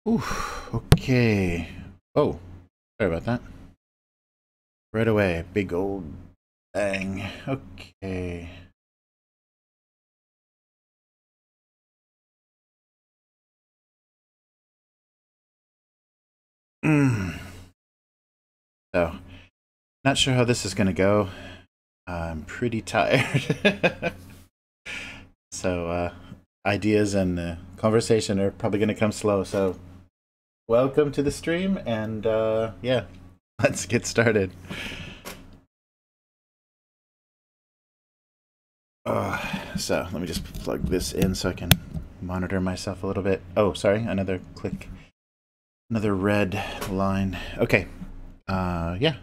Oof, okay. Oh, sorry about that. Right away, big old bang. Okay. Mm. So, not sure how this is gonna go. I'm pretty tired. So, ideas and conversation are probably gonna come slow. So, welcome to the stream, and yeah, let's get started. So let me just plug this in so I can monitor myself a little bit. Oh, sorry, another click, another red line. Okay, yeah.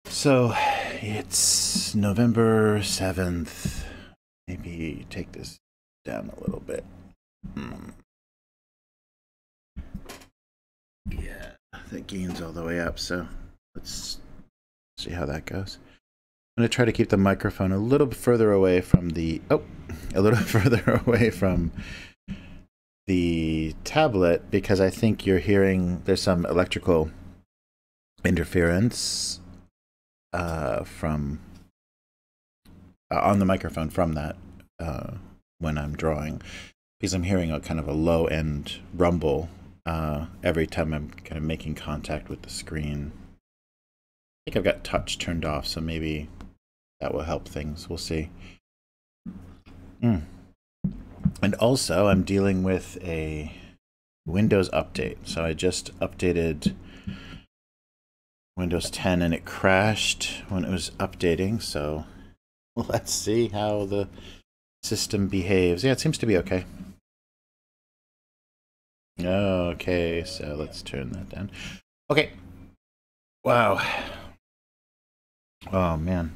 So it's November 7th. Maybe take this down a little bit. Yeah, the gain's all the way up, so let's see how that goes. I'm going to try to keep the microphone a little bit further away from the, a little further away from the tablet, because I think you're hearing there's some electrical interference from on the microphone from that when I'm drawing, because I'm hearing a kind of a low end rumble every time I'm kind of making contact with the screen. I think I've got touch turned off, so maybe that will help things. We'll see. And also, I'm dealing with a Windows update. So I just updated Windows 10 and it crashed when it was updating. So let's see how the system behaves. Yeah, it seems to be okay. Okay, so let's turn that down. Okay. Wow. Oh, man.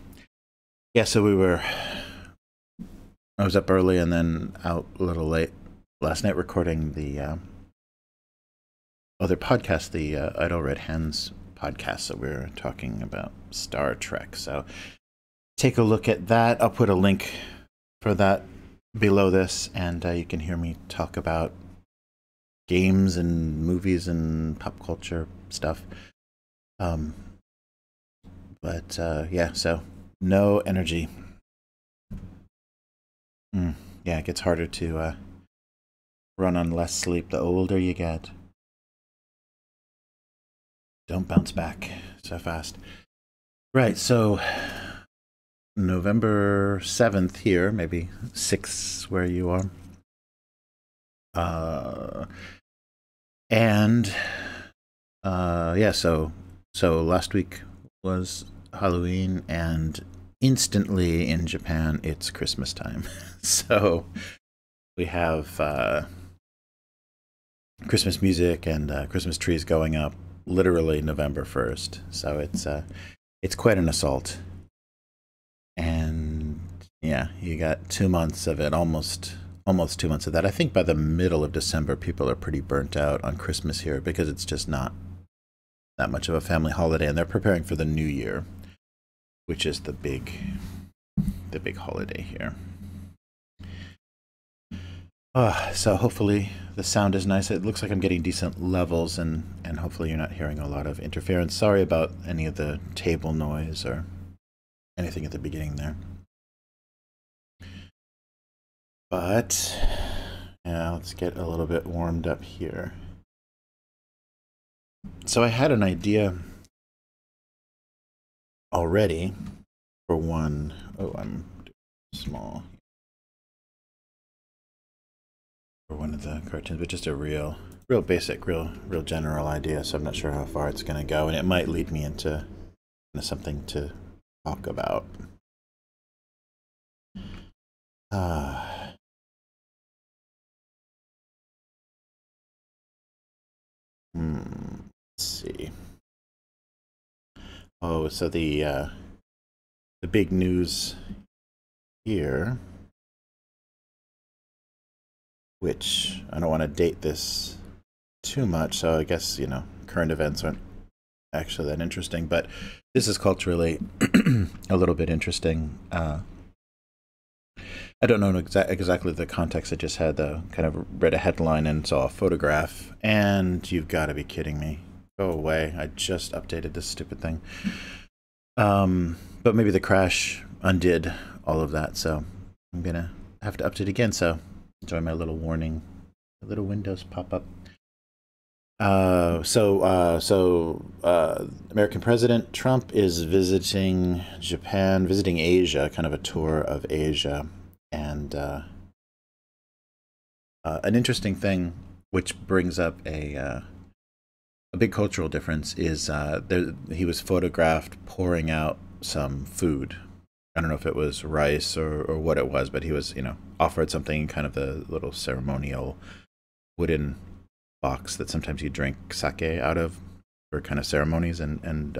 Yeah, so I was up early and then out a little late last night recording the other podcast, the Idle Red Hands podcast that we were talking about Star Trek. So take a look at that. I'll put a link for that below this, and you can hear me talk about games and movies and pop culture stuff. But yeah, so no energy. Yeah, it gets harder to run on less sleep the older you get. Don't bounce back so fast. Right, so November 7th here, maybe 6th where you are. And yeah, so last week was Halloween, and instantly in Japan it's Christmas time. So we have Christmas music and Christmas trees going up literally November 1st. So it's quite an assault. And yeah, you got 2 months of it, almost 2 months of that. I think by the middle of December, people are pretty burnt out on Christmas here because it's just not that much of a family holiday, and they're preparing for the New Year, which is the big holiday here. So hopefully the sound is nice. It looks like I'm getting decent levels, and hopefully you're not hearing a lot of interference. Sorry about any of the table noise or anything at the beginning there. But yeah, let's get a little bit warmed up here. So I had an idea already for one. Oh, I'm small. For one of the cartoons, but just a real basic, real general idea. So I'm not sure how far it's going to go, and it might lead me into something to talk about. Let's see. Oh, so the big news here, which I don't want to date this too much, so I guess, current events aren't actually that interesting, but this is culturally a little bit interesting. I don't know exactly the context. I just had the kind of read a headline and saw a photograph, and you've got to be kidding me. Go away. I just updated this stupid thing. But maybe the crash undid all of that, so I'm gonna have to update again. So enjoy my little warning. The little windows pop up. American President Trump is visiting Japan, visiting Asia, kind of a tour of Asia. And an interesting thing, which brings up a big cultural difference, is he was photographed pouring out some food. I don't know if it was rice or what it was, but he was, offered something in kind of the little ceremonial wooden box that sometimes you drink sake out of for kind of ceremonies and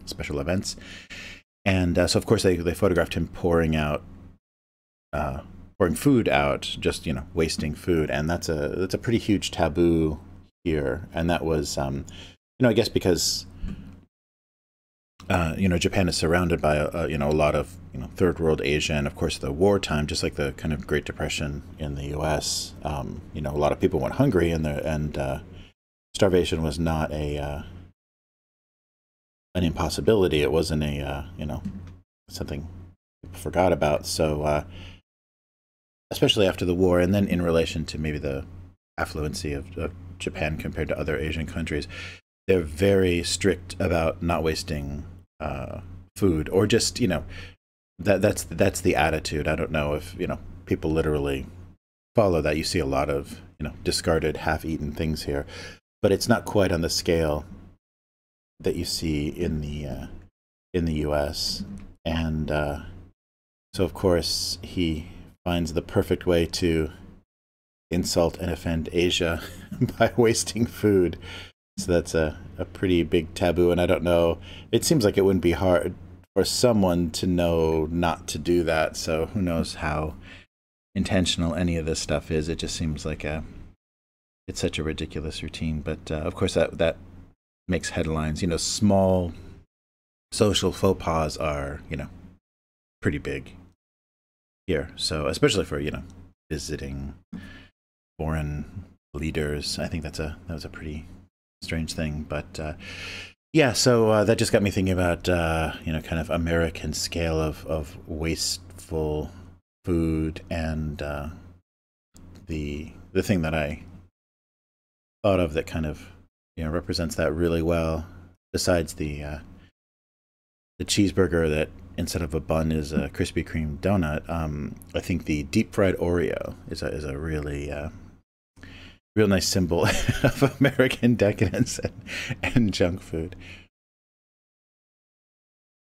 special events. And so, of course, they photographed him pouring food out, just wasting food, and that's a pretty huge taboo here. And that was, I guess because Japan is surrounded by a lot of third world Asia, and of course the wartime, just like the kind of Great Depression in the U.S. A lot of people went hungry, and starvation was not an impossibility. It wasn't something people forgot about. So especially after the war, and then in relation to maybe the affluency of Japan compared to other Asian countries, they're very strict about not wasting food, or just that's the attitude. I don't know if people literally follow that. You see a lot of discarded, half-eaten things here, but it's not quite on the scale that you see in the U.S. And so of course he finds the perfect way to insult and offend Asia by wasting food. So that's a pretty big taboo, and I don't know, it seems like it wouldn't be hard for someone to know not to do that, so who knows how intentional any of this stuff is. It just seems like it's such a ridiculous routine, but of course that makes headlines. Small social faux pas are, pretty big here, so especially for, visiting foreign leaders. I think that was a pretty strange thing, but yeah, so that just got me thinking about kind of American scale of wasteful food, and the thing that I thought of that kind of represents that really well, besides the cheeseburger that instead of a bun is a Krispy Kreme donut. I think the deep fried Oreo is a really real nice symbol of American decadence and junk food.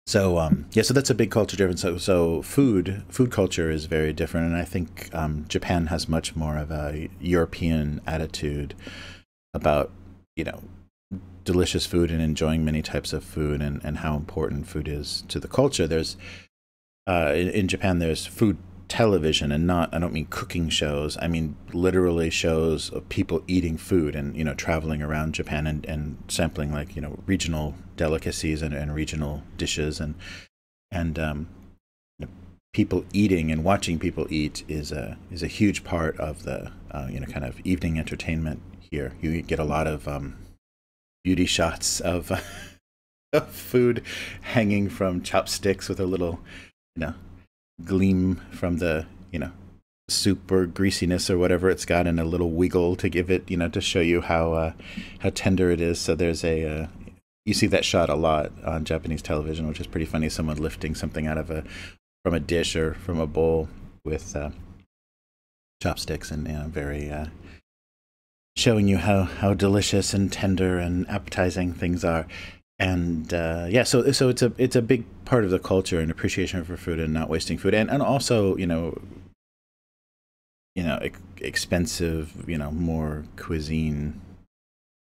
So so that's a big culture difference. So food culture is very different, and I think Japan has much more of a European attitude about delicious food and enjoying many types of food, and how important food is to the culture. There's in Japan there's food television, and I don't mean cooking shows. I mean literally shows of people eating food and traveling around Japan and sampling like regional delicacies and regional dishes, and people eating and watching people eat is a huge part of the kind of evening entertainment here. You get a lot of beauty shots of of food hanging from chopsticks with a little gleam from the soup or greasiness or whatever it's got, and a little wiggle to give it to show you how tender it is. So there's you see that shot a lot on Japanese television, which is pretty funny. Someone lifting something out of from a dish or from a bowl with chopsticks, and very showing you how delicious and tender and appetizing things are. And yeah, so it's a big part of the culture and appreciation for food and not wasting food, and also expensive more cuisine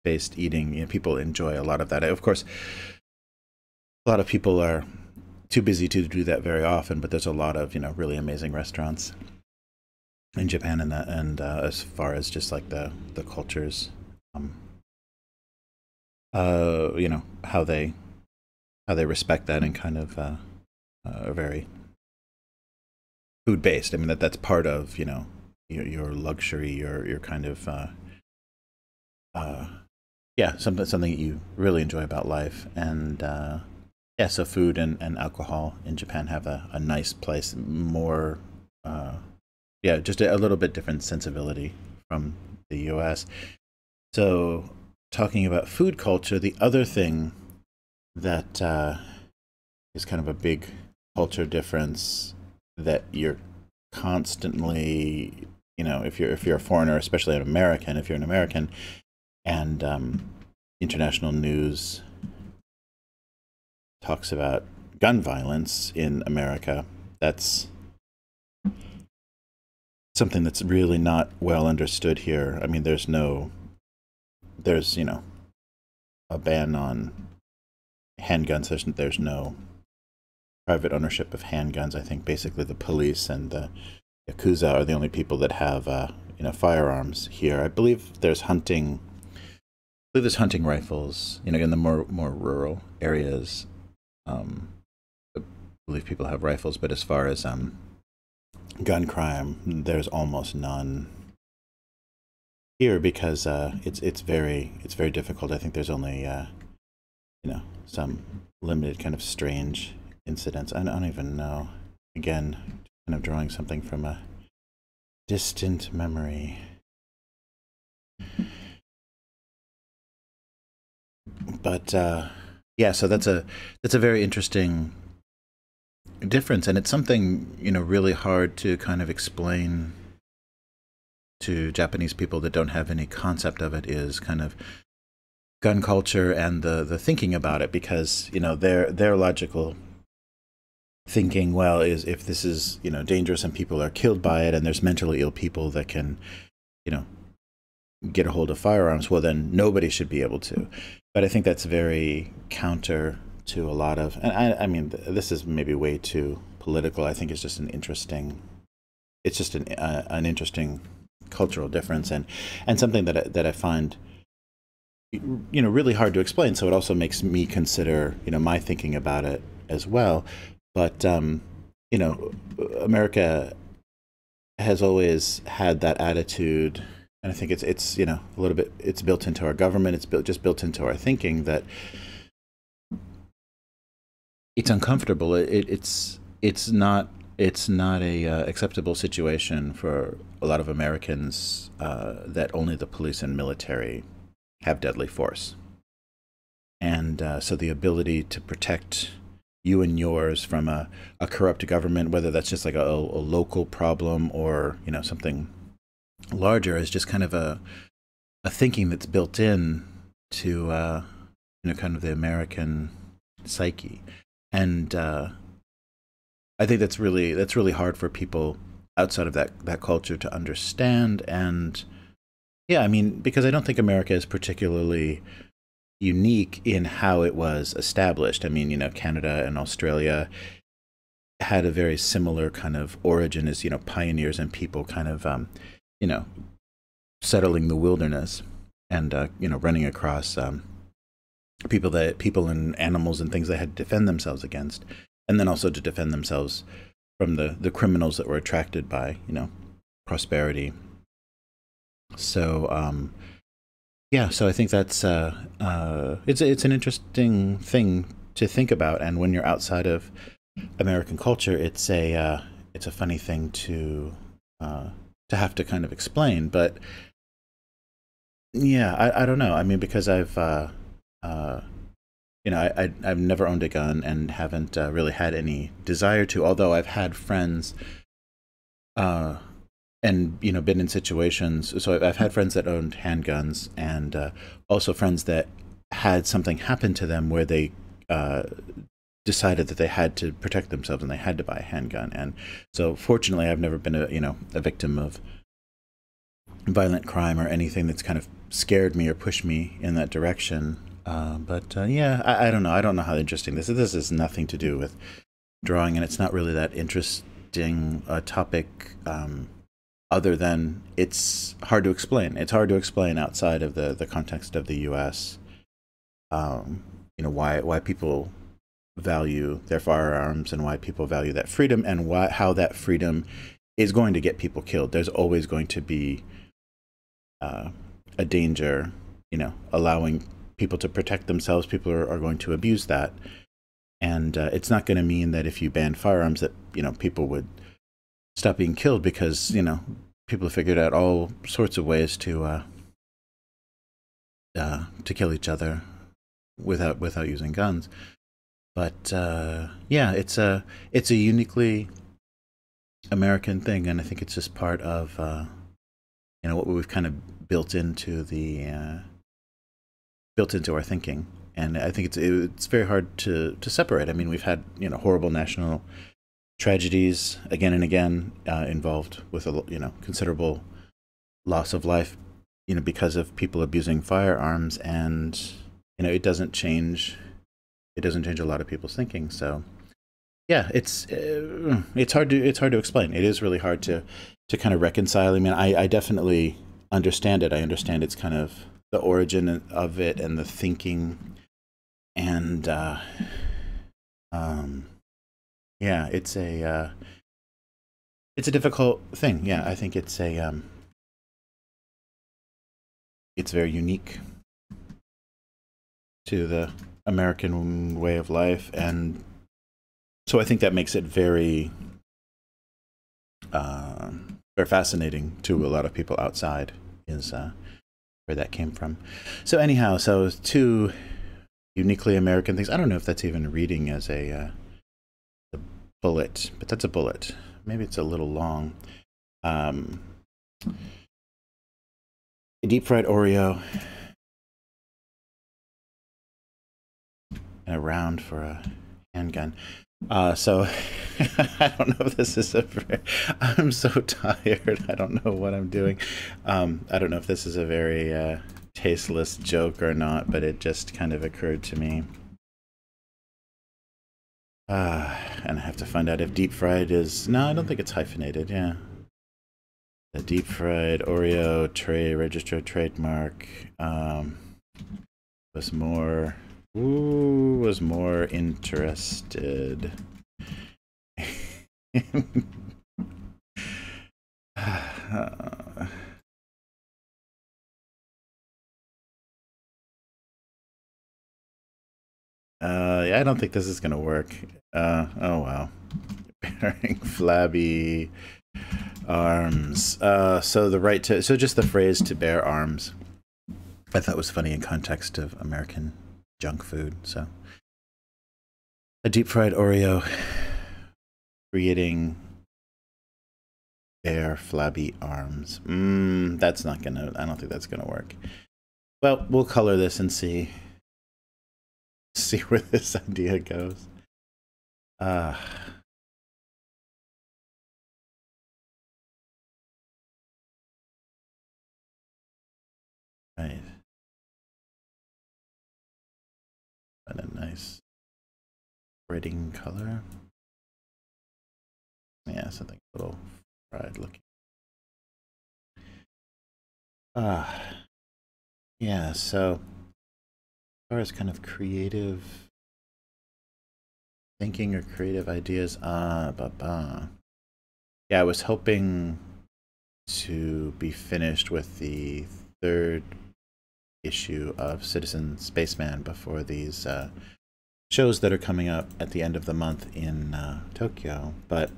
based eating. People enjoy a lot of that. Of course, a lot of people are too busy to do that very often, but there's a lot of really amazing restaurants in Japan, and as far as just like the cultures, how they respect that, and kind of are very food based. I mean that's part of your luxury, your kind of uh, yeah, something that you really enjoy about life. And yeah, so food and alcohol in Japan have a nice place, more yeah, just a little bit different sensibility from the U.S. So talking about food culture, the other thing that is kind of a big culture difference that you're constantly, if you're a foreigner, especially an American, if you're an American, and international news talks about gun violence in America, that's something that's really not well understood here. I mean, there's a ban on handguns. There's no private ownership of handguns. I think basically the police and the Yakuza are the only people that have firearms here. I believe there's hunting. I believe there's hunting rifles. In the more rural areas. I believe people have rifles, but as far as gun crime, there's almost none here because it's very difficult. I think there's only some limited kind of strange incidents. I don't even know. Again, kind of drawing something from a distant memory. But yeah, so that's a very interesting difference, and it's something really hard to kind of explain to Japanese people that don't have any concept of it, is kind of gun culture and the thinking about it, because their logical thinking, well, is if this is dangerous and people are killed by it, and there's mentally ill people that can get a hold of firearms, well then nobody should be able to. But I think that's very counter to a lot of, and I mean this is maybe way too political. I think it's just an interesting cultural difference, and something that I find really hard to explain. So it also makes me consider my thinking about it as well. But America has always had that attitude, and I think it's a little bit, it's built into our government. It's built into our thinking that it's uncomfortable. It's not a acceptable situation for a lot of Americans that only the police and military have deadly force, and so the ability to protect you and yours from a corrupt government, whether that's just like a local problem or something larger, is just kind of a thinking that's built in to kind of the American psyche. And I think that's really hard for people outside of that culture to understand. And yeah, I mean, because I don't think America is particularly unique in how it was established. I mean, Canada and Australia had a very similar kind of origin as pioneers and people kind of settling the wilderness and running across people and animals and things they had to defend themselves against, and then also to defend themselves from the criminals that were attracted by prosperity. So yeah, so I think that's it's an interesting thing to think about, and when you're outside of American culture, it's a funny thing to have to kind of explain. But yeah, I don't know. I mean, because I've I've never owned a gun and haven't really had any desire to, although I've had friends and been in situations. So I've had friends that owned handguns, and also friends that had something happen to them where they decided that they had to protect themselves and they had to buy a handgun. And so fortunately I've never been a victim of violent crime or anything that's kind of scared me or pushed me in that direction. But yeah, I don't know. I don't know how interesting this is. This has nothing to do with drawing, and it's not really that interesting a topic, other than it's hard to explain. It's hard to explain outside of the context of the U.S. Why people value their firearms and why people value that freedom, and how that freedom is going to get people killed. There's always going to be a danger, allowing people to protect themselves. People are going to abuse that. And it's not going to mean that if you ban firearms that, people would stop being killed, because, people have figured out all sorts of ways to kill each other without using guns. But yeah, it's a uniquely American thing, and I think it's just part of what we've kind of built into our thinking. And I think it's very hard to separate. I mean, we've had horrible national tragedies again and again, involved with a considerable loss of life, because of people abusing firearms, and it doesn't change a lot of people's thinking. So yeah, it's hard to explain. It is really hard to kind of reconcile. I mean, I definitely understand it. I understand it's kind of the origin of it and the thinking. And yeah, it's a difficult thing. Yeah, I think it's very unique to the American way of life, and so I think that makes it very very fascinating to a lot of people outside, is where that came from. So anyhow, so two uniquely American things. I don't know if that's even reading as a bullet, but that's a bullet. Maybe it's a little long. A deep fried Oreo and a round for a handgun. So I don't know if this is I'm so tired. I don't know what I'm doing. I don't know if this is a very tasteless joke or not, but it just kind of occurred to me. And I have to find out if deep fried is... No, I don't think it's hyphenated, yeah. The deep fried Oreo registered trademark was more interested yeah, I don't think this is gonna work. Oh wow. Bearing flabby arms. So just the phrase "to bear arms" I thought was funny in context of American junk food. So a deep fried Oreo creating bare flabby arms. That's not gonna, I don't think that's gonna work. Well, we'll color this and see where this idea goes. Right. And a nice spreading color. Yeah, something a little fried looking. Yeah, so as far as kind of creative thinking or creative ideas, yeah, I was hoping to be finished with the third issue of Citizen Spaceman before these shows that are coming up at the end of the month in Tokyo, but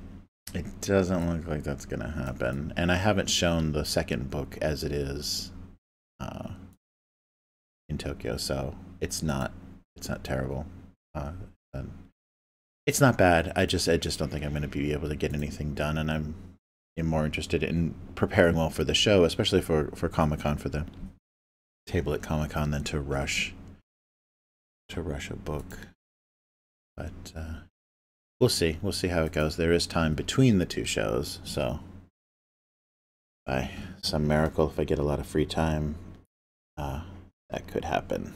it doesn't look like that's gonna happen. And I haven't shown the second book as it is in Tokyo, so it's not terrible. It's not bad. I just don't think I'm going to be able to get anything done, and I'm more interested in preparing well for the show, especially for Comic-Con, for the table at Comic-Con, than to rush a book. But we'll see how it goes. There is time between the two shows, so by some miracle, if I get a lot of free time, that could happen.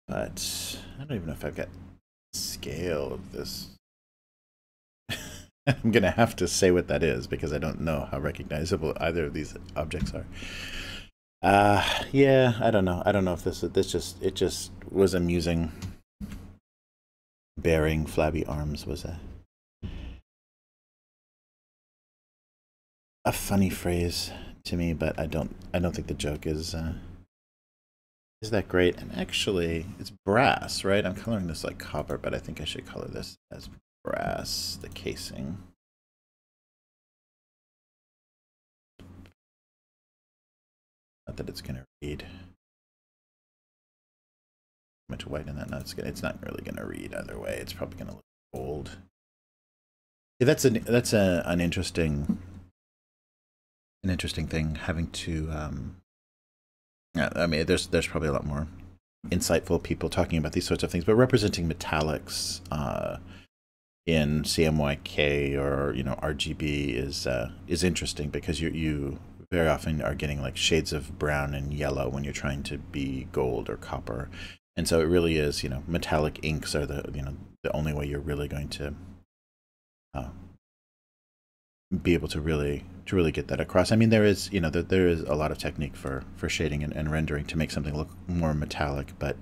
But I don't even know if I've got scale of this. I'm gonna have to say what that is, because I don't know how recognizable either of these objects are. Yeah, I don't know if it just was amusing bearing flabby arms was a funny phrase to me, but I don't think the joke is that great. And actually, it's brass, right? I'm coloring this like copper, but I think I should color this as brass, the casing. Not that it's gonna read much white in that. No, it's not really gonna read either way. It's probably gonna look old. Yeah, that's an interesting thing, having to yeah, I mean, there's probably a lot more insightful people talking about these sorts of things, but representing metallics in CMYK or RGB is interesting, because you very often are getting like shades of brown and yellow when you're trying to be gold or copper, and so it really is, metallic inks are the only way you're really going to be able to really get that across. I mean, there is there is a lot of technique for shading and rendering to make something look more metallic, but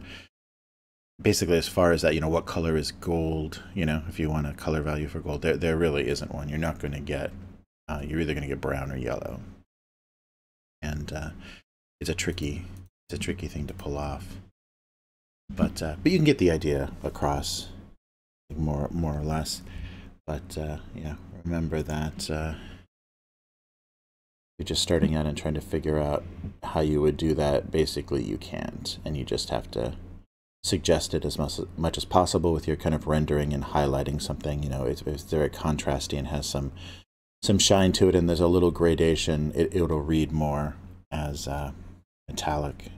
basically, as far as that, what color is gold, if you want a color value for gold, there really isn't one. You're not going to get you're either going to get brown or yellow, and it's a tricky thing to pull off, but you can get the idea across more or less. But yeah, remember that you're just starting out and trying to figure out how you would do that. Basically, you can't, and you just have to suggest it as much as possible with your kind of rendering and highlighting something. It's very contrasty and has some shine to it, and there's a little gradation. It'll read more as metallic,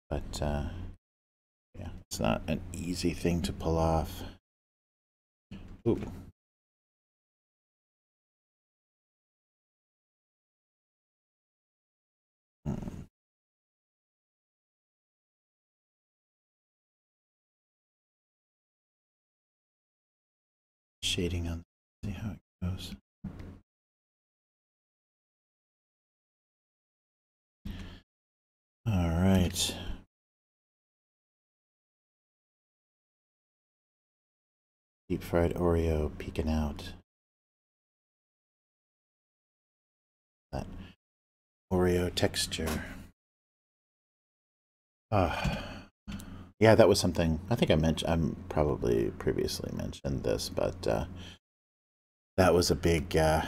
but yeah, it's not an easy thing to pull off. Ooh. Shading on, see how it goes. All right. Deep fried Oreo peeking out. That Oreo texture. Yeah, that was something I think I probably previously mentioned this, but that was a big a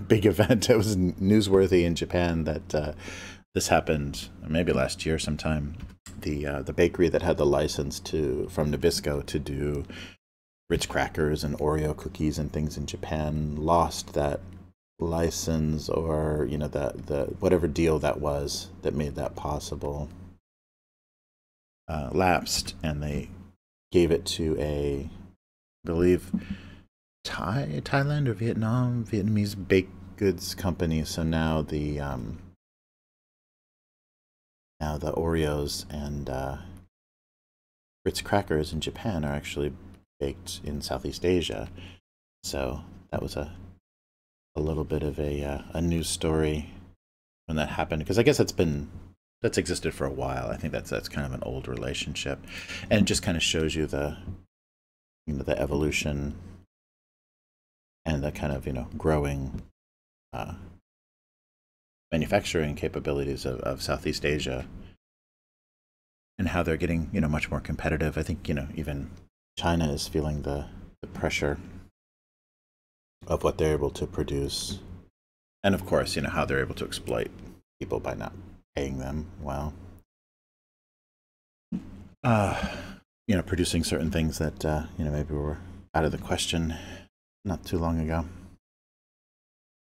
big event. It was newsworthy in Japan that this happened maybe last year sometime. The bakery that had the license from Nabisco to do Ritz crackers and Oreo cookies and things in Japan lost that license, or the whatever deal that was that made that possible lapsed, and they gave it to I believe Thailand or Vietnamese baked goods company. So now the Oreos and Ritz crackers in Japan are actually baked in Southeast Asia. So that was a little bit of a news story when that happened, because I guess that's existed for a while. I think that's kind of an old relationship, and it just kind of shows you the the evolution and the kind of growing manufacturing capabilities of Southeast Asia, and how they're getting much more competitive. I think even China is feeling the pressure of what they're able to produce, and of course how they're able to exploit people by not paying them well. Producing certain things that maybe were out of the question not too long ago.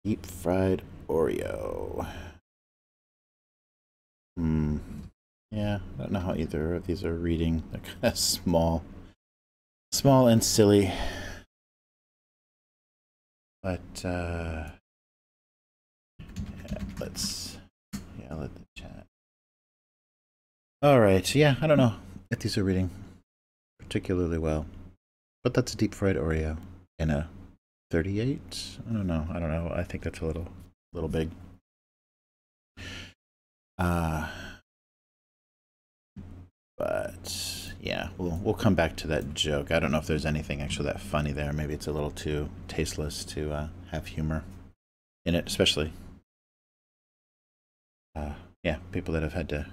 Deep fried Oreo. Yeah, I don't know how either of these are reading. They're kind of small and silly. But yeah, let the chat. All right, yeah, I don't know if these are reading particularly well, but that's a deep fried Oreo in a 38. I don't know. I think that's a little big. But Yeah, we'll come back to that joke. I don't know if there's anything actually that funny there. Maybe it's a little too tasteless to have humor in it, especially yeah, people that have had to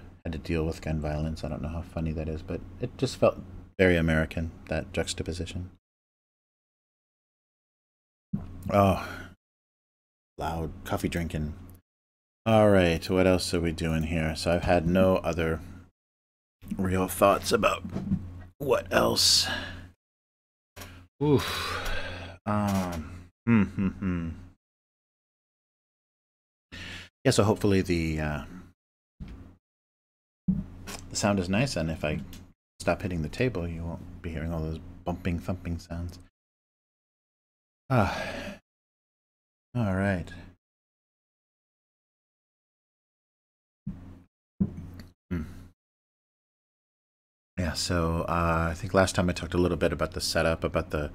deal with gun violence. I don't know how funny that is, but it just felt very American, that juxtaposition. Oh, loud coffee drinking. All right, what else are we doing here? So I've had no other real thoughts about what else. Oof. Hmm, hmm, hmm. Yeah, so hopefully the sound is nice, and if I stop hitting the table, you won't be hearing all those bumping, thumping sounds. Ah, all right. Hmm. Yeah, so I think last time I talked a little bit about the setup, about the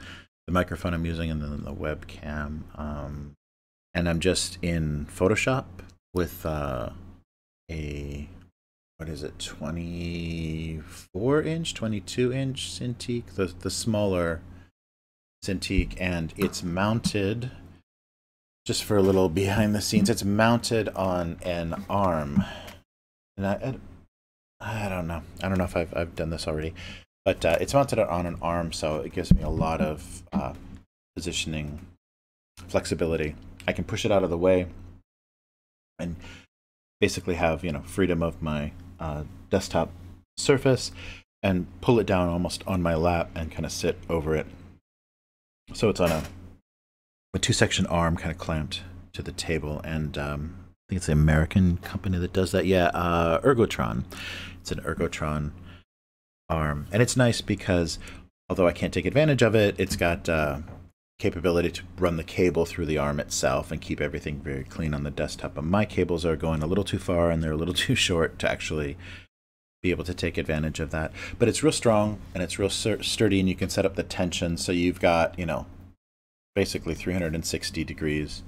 microphone I'm using, and then the webcam. And I'm just in Photoshop with a what is it, 24-inch, 22-inch Cintiq, the smaller Cintiq, and it's mounted, just for a little behind the scenes, it's mounted on an arm. And I don't know. I don't know if I've done this already, but it's mounted on an arm, so it gives me a lot of positioning flexibility. I can push it out of the way and basically have, you know, freedom of my desktop surface and pull it down almost on my lap and kind of sit over it. So it's on a two-section arm kind of clamped to the table, and I think it's the American company that does that. Yeah, Ergotron. It's an Ergotron arm, and it's nice because although I can't take advantage of it, it's got capability to run the cable through the arm itself and keep everything very clean on the desktop. But my cables are going a little too far and they're a little too short to actually be able to take advantage of that. But it's real strong and it's real sturdy, and you can set up the tension so you've got, you know, basically 360 degrees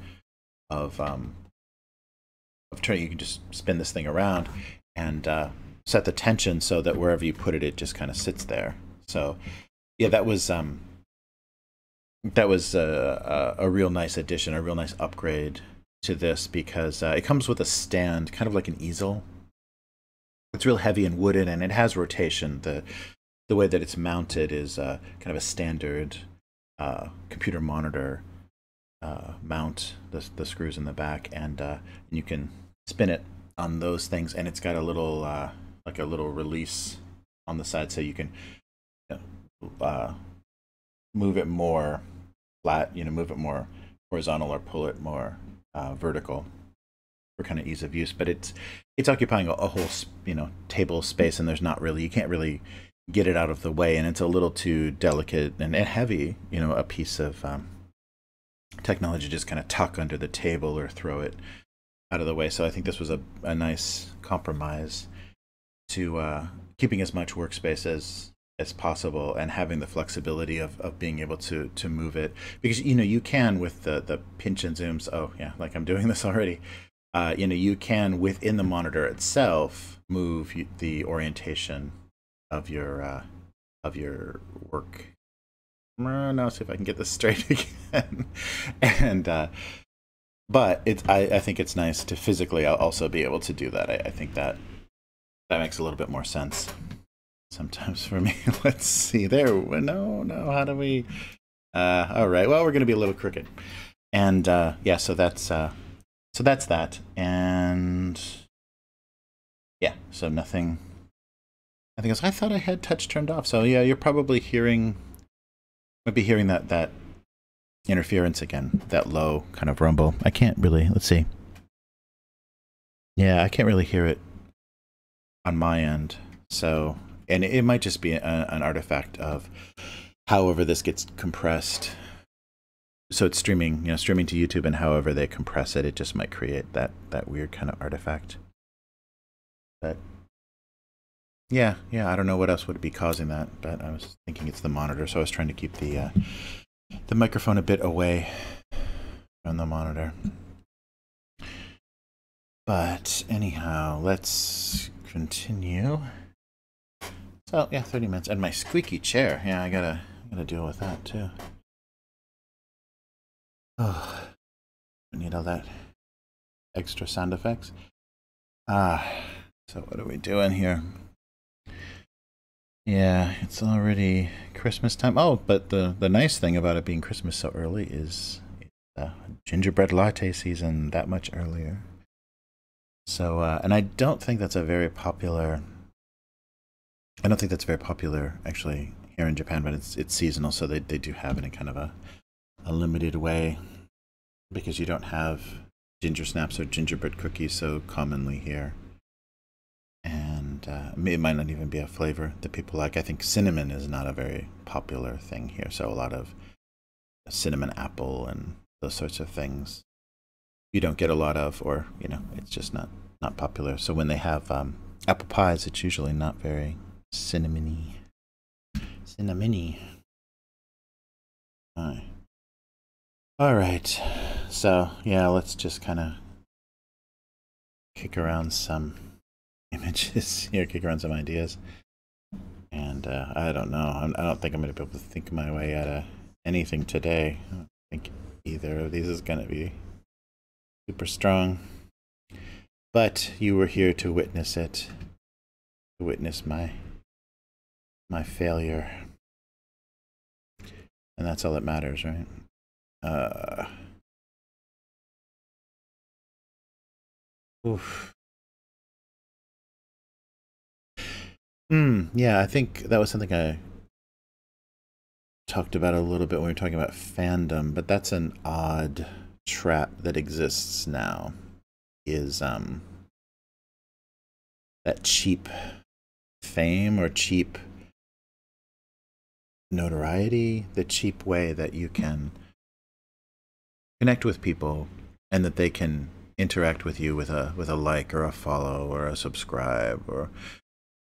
of turn. You can just spin this thing around and set the tension so that wherever you put it, it just kind of sits there. So yeah, that was a real nice addition, a real nice upgrade to this, because it comes with a stand, kind of like an easel. It's real heavy and wooden, and it has rotation. The way that it's mounted is kind of a standard computer monitor mount, the screws in the back, and you can spin it on those things, and it's got a little like a little release on the side, so you can move it more flat, you know, move it more horizontal or pull it more vertical for kind of ease of use. But it's occupying a whole, you know, table space, and there's not really, you can't really get it out of the way, and it's a little too delicate and heavy, you know, a piece of technology just kind of tuck under the table or throw it out of the way. So I think this was a nice compromise to keeping as much workspace as possible and having the flexibility of being able to move it, because, you know, you can with the pinch and zooms. Oh yeah, like I'm doing this already. You know, you can within the monitor itself move the orientation of your work. Now see if I can get this straight again. And but I think it's nice to physically also be able to do that. I think that makes a little bit more sense sometimes for me. Let's see there. No, how do we all right, well, we're gonna be a little crooked. And yeah, so that's that. And yeah, so nothing else. I thought I had touch turned off, so yeah, you're probably might be hearing that interference again, that low kind of rumble. I can't really, let's see. Yeah, I can't really hear it on my end. So, and it might just be an artifact of however this gets compressed. So it's streaming, you know, streaming to YouTube, and however they compress it, it just might create that weird kind of artifact. But yeah, I don't know what else would be causing that, but I was thinking it's the monitor, so I was trying to keep the microphone a bit away from the monitor. But anyhow, let's continue. Let's So yeah, 30 minutes. And my squeaky chair. Yeah, I gotta deal with that too. Oh, I need all that extra sound effects. So what are we doing here? Yeah, it's already Christmas time. Oh, but the nice thing about it being Christmas so early is gingerbread latte season that much earlier. So, and I don't think that's a very popular. I don't think that's very popular actually here in Japan, but it's seasonal, so they do have it in kind of a limited way because you don't have ginger snaps or gingerbread cookies so commonly here. And it might not even be a flavor that people like. I think cinnamon is not a very popular thing here, so a lot of cinnamon apple and those sorts of things you don't get a lot of, or it's just not popular. So when they have apple pies, it's usually not very cinnamony. All right, so yeah, let's just kind of kick around some images here, kick around some ideas. And I don't know. I don't think I'm going to be able to think my way out of anything today. I don't think either of these is going to be super strong. But you were here to witness it, to witness my failure. And that's all that matters, right? Oof. Yeah, I think that was something I talked about a little bit when we were talking about fandom, but that's an odd trap that exists now, is that cheap fame or cheap notoriety, the cheap way that you can connect with people and that they can interact with you with a like or a follow or a subscribe or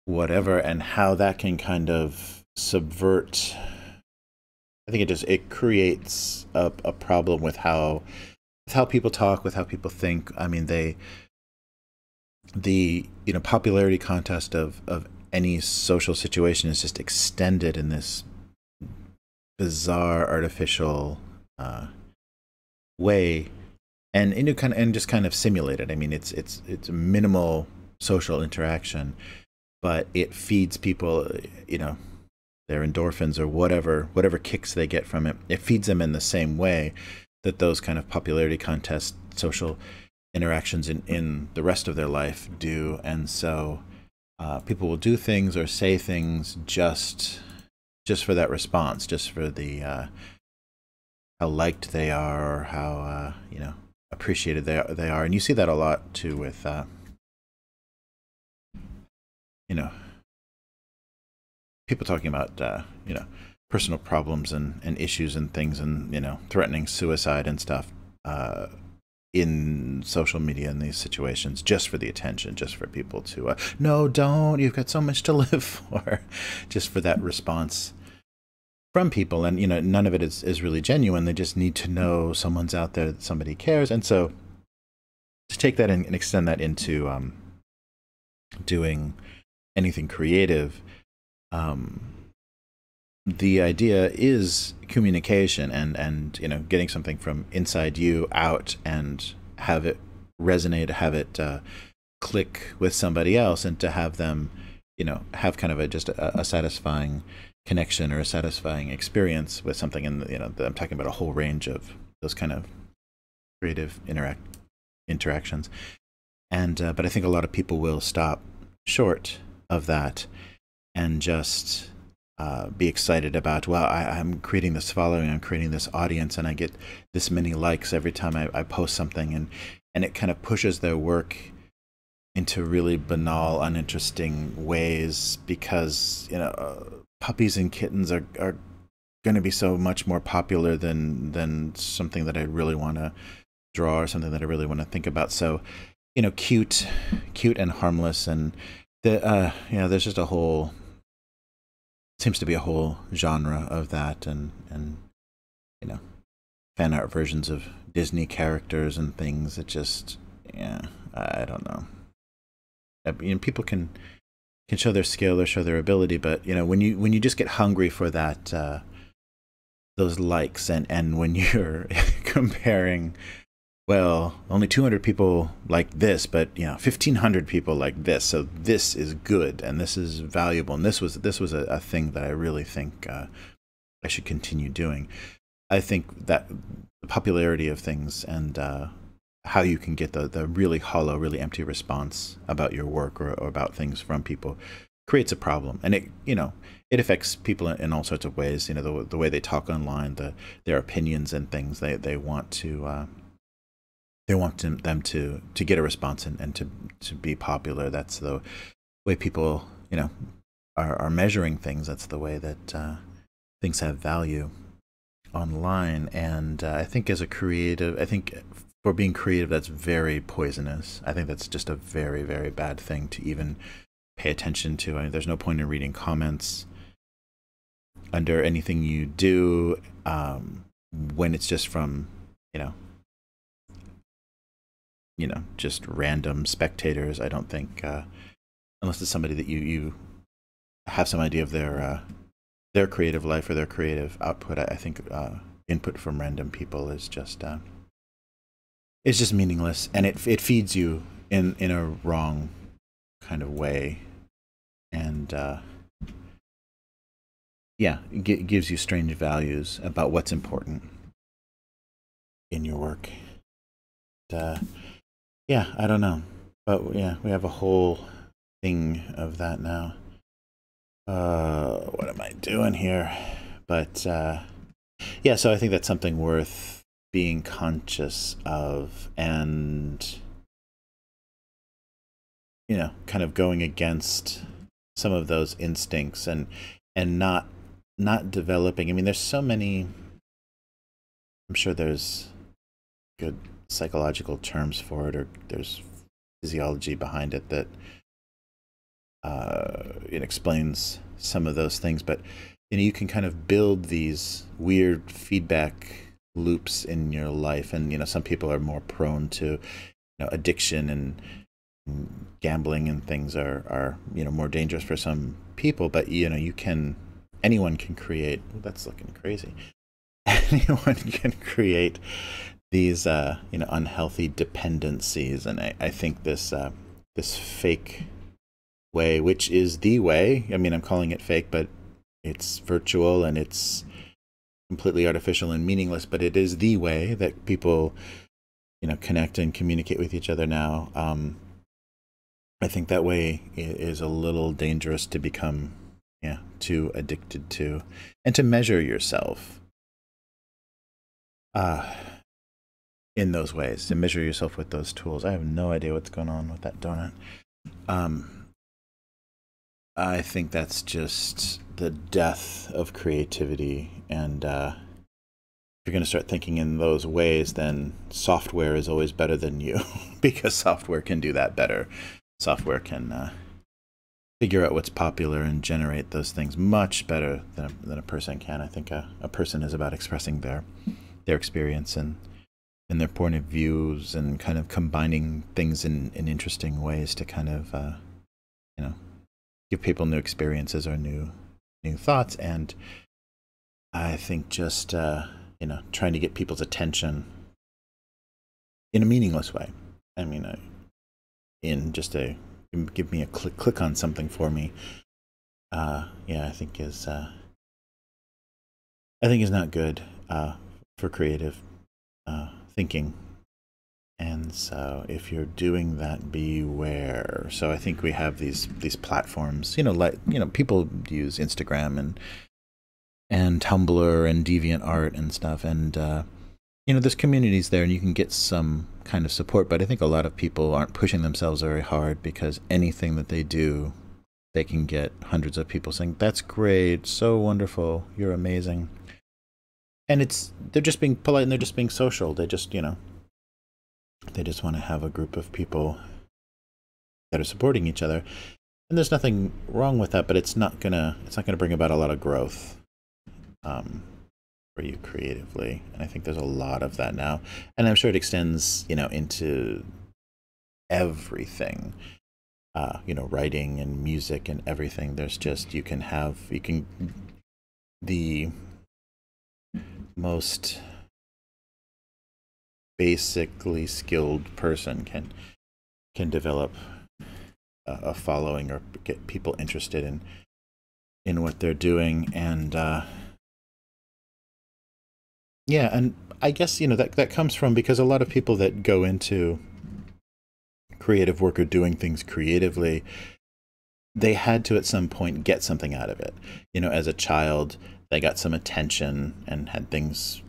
whatever, and how that can kind of subvert. I think it creates a problem with how people talk, with how people think. I mean, the popularity contest of any social situation is just extended in this bizarre artificial way, and just kind of simulated. I mean, it's minimal social interaction, but it feeds people, their endorphins or whatever kicks they get from it. It feeds them in the same way that those kind of popularity contest social interactions in the rest of their life do. And so people will do things or say things just for that response, just for the how liked they are, or how appreciated they are. And you see that a lot too with people talking about personal problems and issues and things, and threatening suicide and stuff in social media in these situations, just for the attention, just for people to no, don't, you've got so much to live for, just for that response from people. And none of it is really genuine. They just need to know someone's out there, that somebody cares. And so to take that and extend that into doing anything creative, the idea is communication and getting something from inside you out and have it resonate, have it click with somebody else, and to have them have kind of just a satisfying connection or a satisfying experience with something. And I'm talking about a whole range of those kind of creative interactions. And but I think a lot of people will stop short of that and just be excited about, well, I'm creating this following, I'm creating this audience, and I get this many likes every time I post something, and it kind of pushes their work into really banal, uninteresting ways, because puppies and kittens are going to be so much more popular than something that I really want to draw or something that I really want to think about. So cute and harmless, and there's just seems to be a whole genre of that, and fan art versions of Disney characters and things. It just, I don't know. People can can show their skill or show their ability, but you know, when you just get hungry for that, those likes, and when you're comparing, well, only 200 people like this, but you know, 1,500 people like this, so this is good and this is valuable, and this was a thing that I really think I should continue doing. I think that the popularity of things and how you can get the really hollow, really empty response about your work or about things from people creates a problem, and it affects people in all sorts of ways. You know, the way they talk online, their opinions and things. They want them to get a response and to be popular. That's the way people, you know, are measuring things. That's the way that things have value online. And I think as a creative, I think for being creative, that's very poisonous. I think that's just a very, very bad thing to even pay attention to. I mean, there's no point in reading comments under anything you do when it's just from, just random spectators. I don't think, unless it's somebody that you have some idea of their creative life or their creative output, I think input from random people is just it's just meaningless, and it feeds you in a wrong kind of way, and yeah, it gives you strange values about what's important in your work. Yeah, I don't know, but yeah, we have a whole thing of that now. What am I doing here? But yeah, so I think that's something worth being conscious of, and kind of going against some of those instincts and not developing. I mean, there's so many, I'm sure there's good psychological terms for it, or there's physiology behind it that it explains some of those things, but you can kind of build these weird feedback loops in your life, and some people are more prone to addiction, and gambling and things are more dangerous for some people, but anyone can create, that's looking crazy, anyone can create these unhealthy dependencies. And I think this fake way, which is the way, I mean, I'm calling it fake, but it's virtual and it's completely artificial and meaningless, but it is the way that people connect and communicate with each other now. I think that way is a little dangerous to become too addicted to, and to measure yourself in those ways, to measure yourself with those tools. I have no idea what's going on with that donut. I think that's just the death of creativity, and if you're going to start thinking in those ways, then software is always better than you because software can do that better. Software can figure out what's popular and generate those things much better than a person can. I think a person is about expressing their experience and their point of views, and kind of combining things in interesting ways to kind of give people new experiences or new thoughts. And I think just trying to get people's attention in a meaningless way. I mean, in just give me a click on something for me. Yeah, I think is not good for creative thinking. And so if you're doing that, beware. So I think we have these platforms, people use Instagram and Tumblr and DeviantArt and stuff, and there's communities there, and you can get some kind of support. But I think a lot of people aren't pushing themselves very hard, because anything that they do, they can get hundreds of people saying, "That's great, so wonderful, you're amazing." And they're just being polite, and they're just being social. They just they just want to have a group of people that are supporting each other, and there's nothing wrong with that. But it's not gonna bring about a lot of growth for you creatively. And I think there's a lot of that now, and I'm sure it extends into everything. writing and music and everything. There's just, the most basically skilled person can develop a following or get people interested in what they're doing. And yeah, and I guess that comes from, because a lot of people that go into creative work or doing things creatively, they had to at some point get something out of it. As a child, they got some attention and had things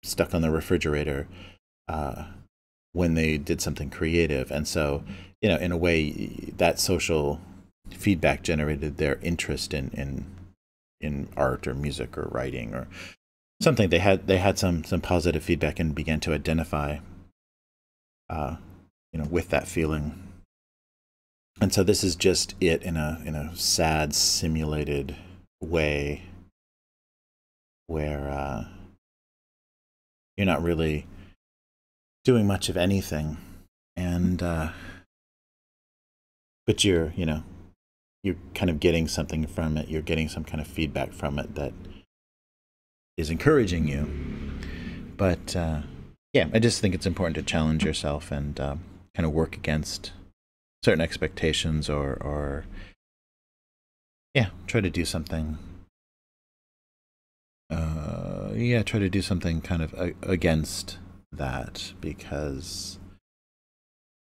stuck on the refrigerator when they did something creative. And so in a way, that social feedback generated their interest in art or music or writing or something. They had some positive feedback and began to identify with that feeling. And so this is just it in a sad, simulated way, where you're not really doing much of anything, and but you're kind of getting something from it. You're getting some kind of feedback from it that is encouraging you. But yeah, I just think it's important to challenge yourself and kind of work against certain expectations, or yeah, try to do something. Try to do something kind of against that, because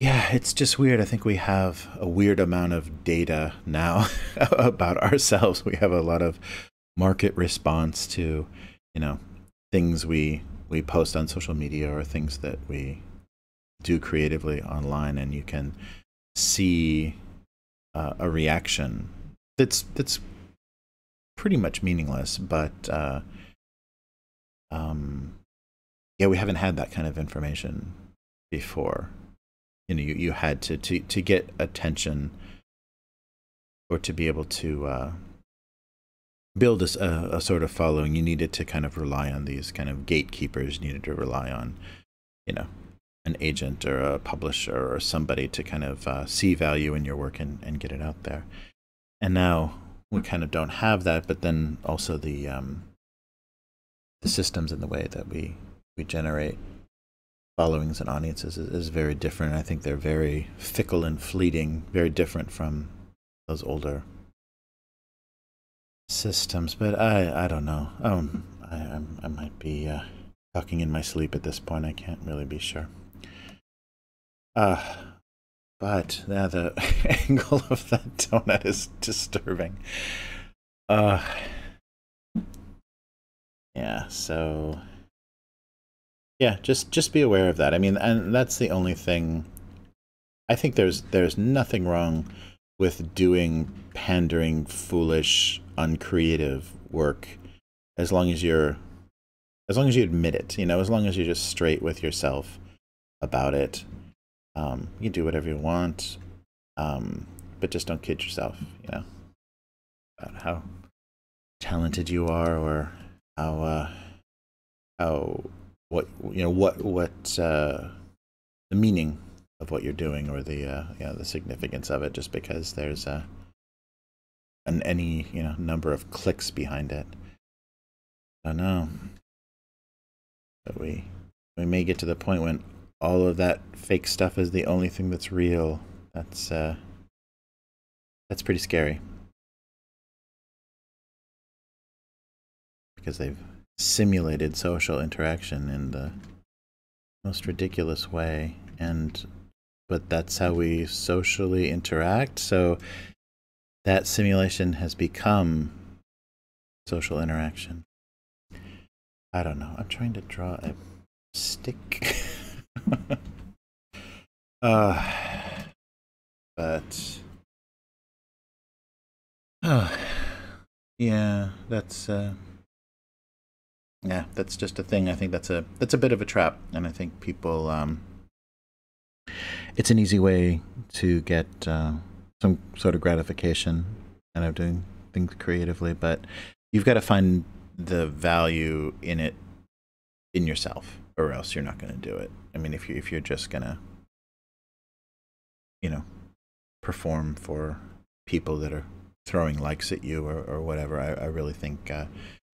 yeah, it's just weird. I think we have a weird amount of data now about ourselves. We have a lot of market response to, things we post on social media or things that we do creatively online, and you can see a reaction that's pretty much meaningless. But yeah, we haven't had that kind of information before. You had to get attention, or to be able to build a sort of following, you needed to kind of rely on these kind of gatekeepers. You needed to rely on, an agent or a publisher or somebody to kind of see value in your work and get it out there. And now we kind of don't have that, but then also the systems and the way that we generate followings and audiences is very different. I think they're very fickle and fleeting, very different from those older systems. But I don't know. I might be talking in my sleep at this point. I can't really be sure. But yeah, the angle of that donut is disturbing. Yeah, so yeah, just be aware of that. I mean, and that's the only thing. I think there's nothing wrong with doing pandering, foolish, uncreative work, as long as you admit it. As long as you're just straight with yourself about it. You can do whatever you want, but just don't kid yourself. About how talented you are, or how what the meaning of what you're doing, or the significance of it, just because there's any number of clicks behind it. I don't know, but we may get to the point when all of that fake stuff is the only thing that's real. That's pretty scary, because they've simulated social interaction in the most ridiculous way, but that's how we socially interact. So that simulation has become social interaction. I don't know. I'm trying to draw a stick. But yeah, that's just a thing. I think that's a bit of a trap, and I think people it's an easy way to get some sort of gratification out of doing things creatively, but you've got to find the value in it in yourself, or else you're not going to do it. I mean, if you're just gonna perform for people that are throwing likes at you or whatever. I really think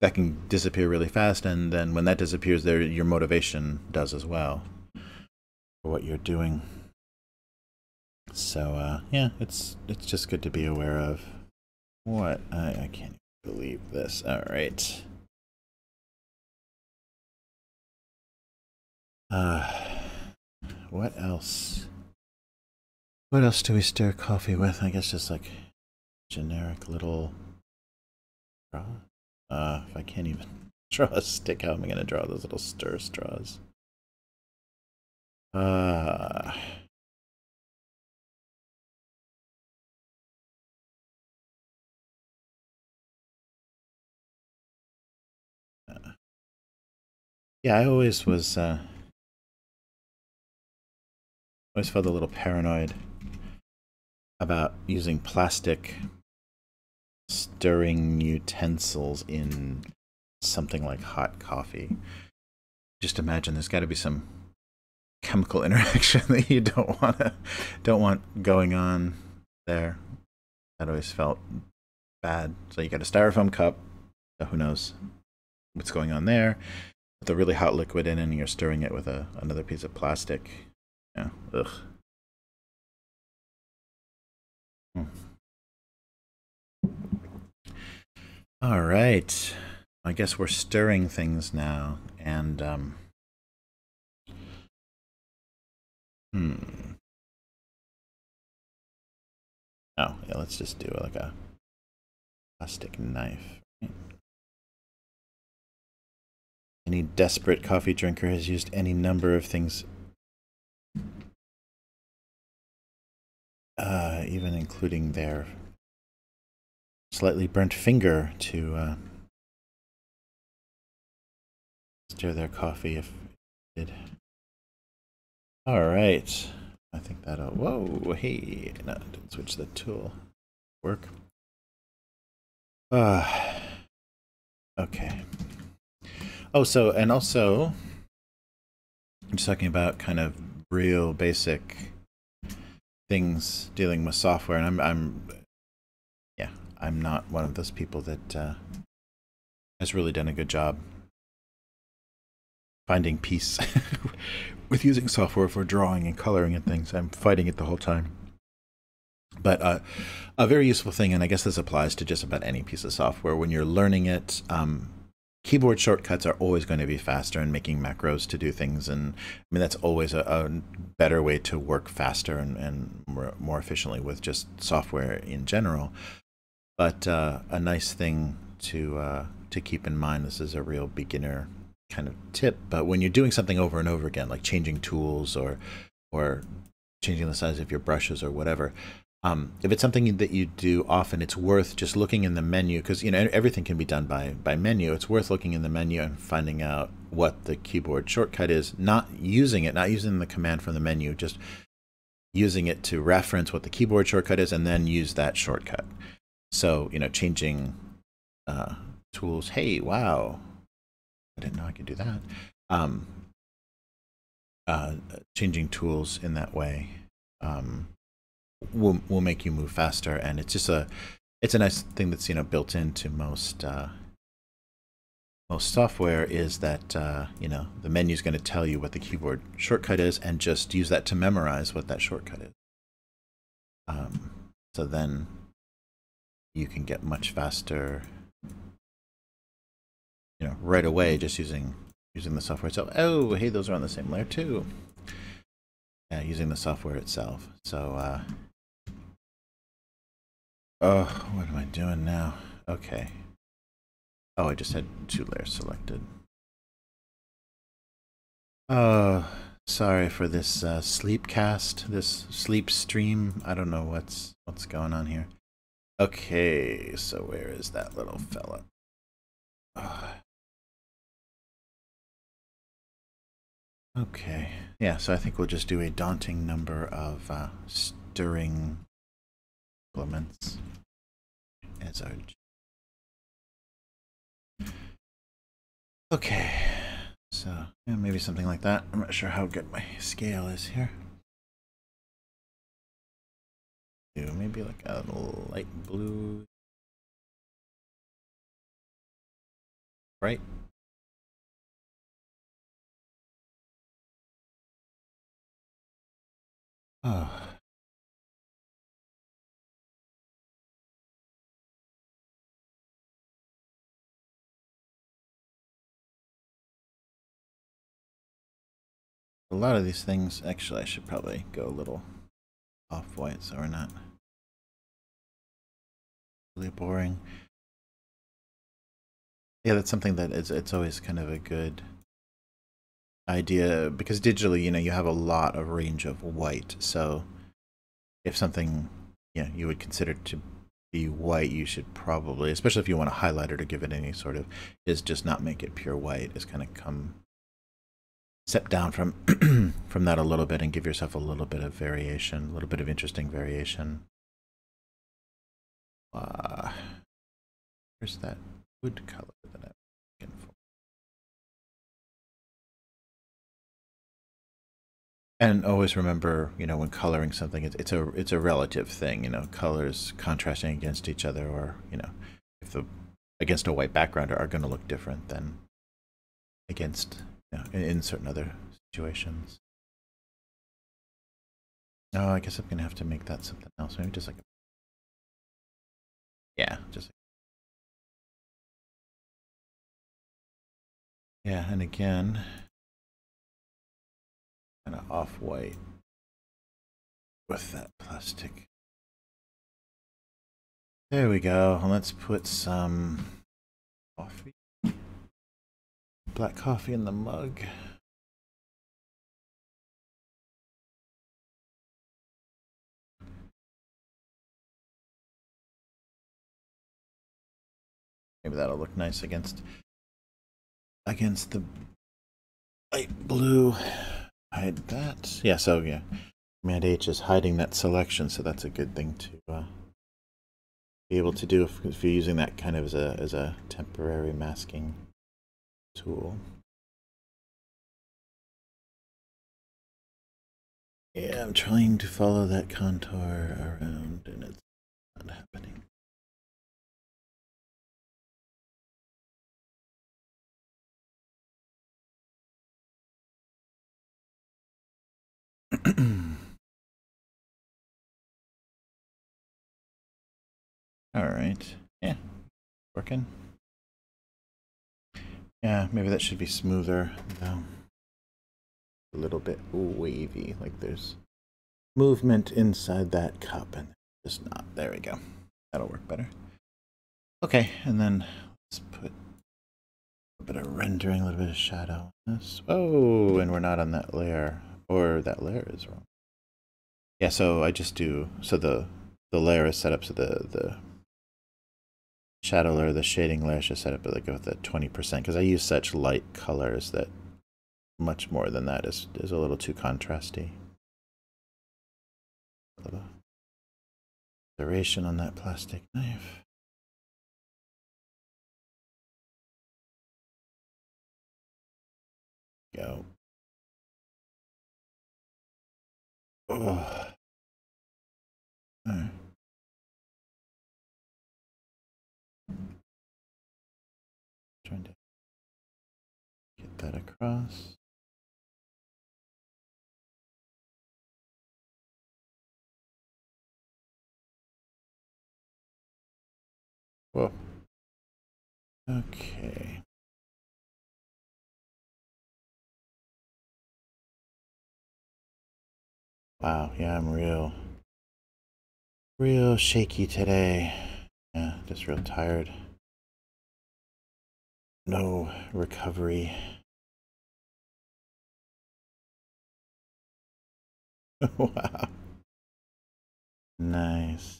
that can disappear really fast, and then when that disappears, there your motivation does as well for what you're doing. So yeah, it's just good to be aware of. What? I can't believe this. All right. What else? What else do we stir coffee with? I guess just like generic little straw. If I can't even draw a stick, how am I gonna draw those little stir straws? Yeah, I always felt a little paranoid about using plastic stirring utensils in something like hot coffee. Just imagine there's got to be some chemical interaction that you don't want going on there. That always felt bad. So you got a styrofoam cup. So who knows what's going on there? With a really hot liquid in, and you're stirring it with another piece of plastic. Yeah. Ugh. All right. I guess we're stirring things now, and oh yeah, let's just do like a plastic knife. Any desperate coffee drinker has used any number of things, even including their slightly burnt finger to stir their coffee if it did. All right. I think that'll... Whoa, hey. No, didn't switch the tool. Work. Okay. Oh, so, and also, I'm just talking about kind of real basic things dealing with software, and I'm not one of those people that has really done a good job finding peace with using software for drawing and coloring and things. I'm fighting it the whole time. But a very useful thing, and I guess this applies to just about any piece of software, when you're learning it, keyboard shortcuts are always going to be faster, and making macros to do things. And I mean, that's always a better way to work faster and more efficiently with just software in general. But a nice thing to keep in mind, this is a real beginner kind of tip, but when you're doing something over and over again, like changing tools or changing the size of your brushes or whatever, if it's something that you do often, it's worth just looking in the menu, because you know everything can be done by menu. It's worth looking in the menu and finding out what the keyboard shortcut is, not using the command from the menu, just using it to reference what the keyboard shortcut is and then use that shortcut. So, you know, changing tools. Hey, wow, I didn't know I could do that. Changing tools in that way will make you move faster, and it's just it's a nice thing that's, you know, built into most software, is that you know, the menu is going to tell you what the keyboard shortcut is, and just use that to memorize what that shortcut is. So then you can get much faster, you know, right away, just using the software itself. Oh, hey, those are on the same layer too. Yeah, using the software itself. So, oh, what am I doing now? Okay. Oh, I just had 2 layers selected. Oh, sorry for this sleep cast, this sleep stream. I don't know what's going on here. Okay, so where is that little fella? Okay, yeah, so I think we'll just do a daunting number of stirring implements as our... Okay, so yeah, maybe something like that. I'm not sure how good my scale is here. do maybe like a light blue, right? Oh, a lot of these things, actually, I should probably go a little off-white so we're not really boring. Yeah, that's something that it's always kind of a good idea because digitally, you know, you have a lot of range of white. So if something, you know, you would consider to be white, you should probably, especially if you want a highlighter to give it any sort of, is just not make it pure white. Is kind of come step down from from that a little bit and give yourself a little bit of variation, a little bit of interesting variation. Where's that wood color that I'm looking for? And always remember, you know, when coloring something, it's a relative thing. You know, colors contrasting against each other, or you know, if the against a white background are going to look different than against, you know, in certain other situations. Oh, I guess I'm gonna have to make that something else. Maybe just like yeah, just yeah. And again, kind of off white with that plastic. There we go. Let's put some coffee, black coffee in the mug. Maybe that'll look nice against the light blue. Hide that. Yeah, so yeah. Command H is hiding that selection, so that's a good thing to be able to do if you're using that kind of as a temporary masking tool. Yeah, I'm trying to follow that contour around and it's not happening. All right. Yeah, working. Yeah, maybe that should be smoother, though. A little bit wavy, like there's movement inside that cup and just not. There we go. That'll work better. Okay, and then let's put a bit of rendering, a little bit of shadow on this. Oh, and we're not on that layer, or that layer is wrong. Yeah, so I just do, so the layer is set up so the shadow layer, the shading layer should set up like with a 20% because I use such light colors that much more than that is a little too contrasty. A little duration on that plastic knife. Go. Oh. Right. Trying to get that across. Whoa. Okay. Wow, yeah, I'm real shaky today. Yeah, just real tired. No recovery. Wow. Nice.